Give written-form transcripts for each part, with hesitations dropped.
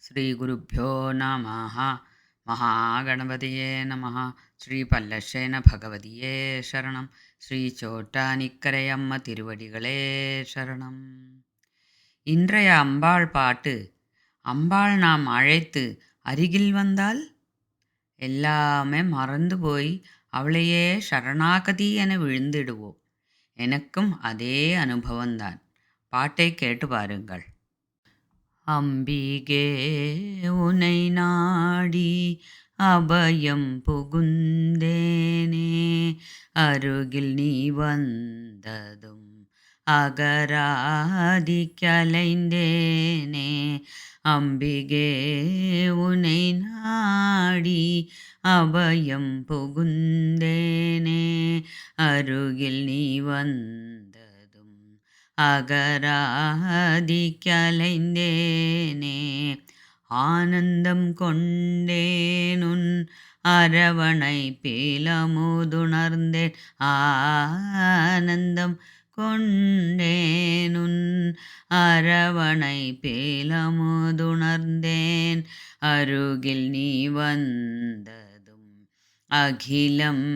ശ്രീഗുരുഭ്യോ നമ. മഹാഗണപതിയേ നമ. ശ്രീ പല്ലശ്ശേന ഭഗവതിയേ ശരണം. ശ്രീ ചോറ്റാനിക്കരയമ്മ திருவடிகளே சரணம். இன்றைய அம்பாள் பாட்டு. அம்பாள் நாம் அழைத்து அருகில் வந்தால் எல்லாமே மறந்து போய் அவளையே சரணாகதி என விழுந்திடுவோம். எனக்கும் அதே அனுபவம்தான். பாட்டை கேட்டு பாருங்கள். அம்பிகே உனை நாடி அபயம் புகுந்தேனே, அருகில் நீ வந்ததும் அகராதி கலைந்தேனே. அம்பிகே உனை நாடி அபயம் புகுந்தேனே, அருகில் நீ வந்ததும் அகராதி கலைந்தேனே. ஆனந்தம் கொண்டேனுன் அரவணை பேலமுதுணர்ந்தேன், ஆனந்தம் கொண்டேனுன் அரவணை பேலமுதுணர்ந்தேன், அருகில் நீ வந்ததும் அகிலம்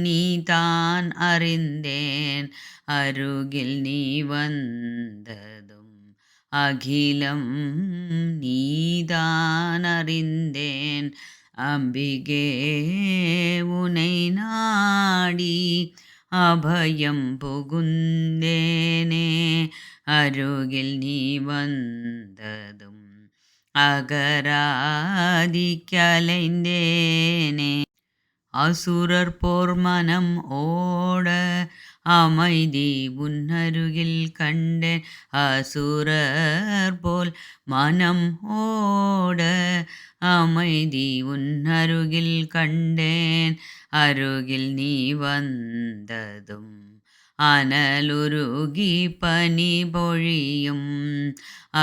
நீதான் அறிந்தேன், அருகில் நீ வந்ததும் அகிலம் நீதான் அறிந்தேன். அம்பிகே உனை நாடி அபயம் புகுந்தேனே, அருகில் நீ வந்ததும் அகராதி கலைந்தேனே. அசுரர் போர் மனம் ஓட அமைதி உன்னருகில் கண்டேன், அசுரர் போல் மனம் ஓட அமைதி உன்னருகில் கண்டேன், அருகில் நீ வந்ததும் அனலுருகி பனி பொழியும்,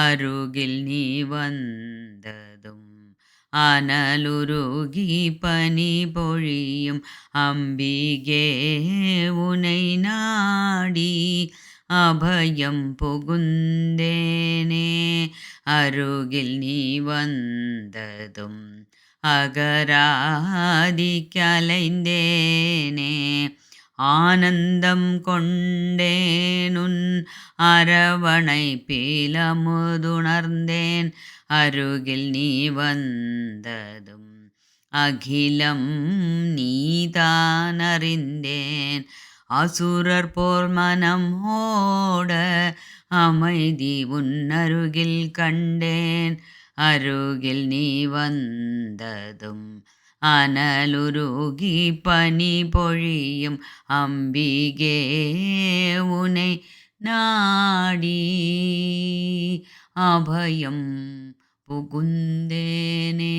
அருகில் நீ வந்ததும் அனலுருகி பனி பொழியும். அம்பிகே உனை நாடி அபயம் புகுந்தேனே, அருகில் நீ வந்ததும் அகராதி கலைந்தேனே. ஆனந்தம் கொண்டேனுன் அரவணை பேலமுதுணர்ந்தேன், அருகில் நீ வந்ததும் அகிலம் நீதான் அறிந்தேன். அசுரர் போர் மனம் ஓட அமைதி உன்னருகில் கண்டேன், அருகில் நீ வந்ததும் அனலுருகி பனி பொழியும். அம்பிகே உனை நாடி அபயம் புகுந்தேனே.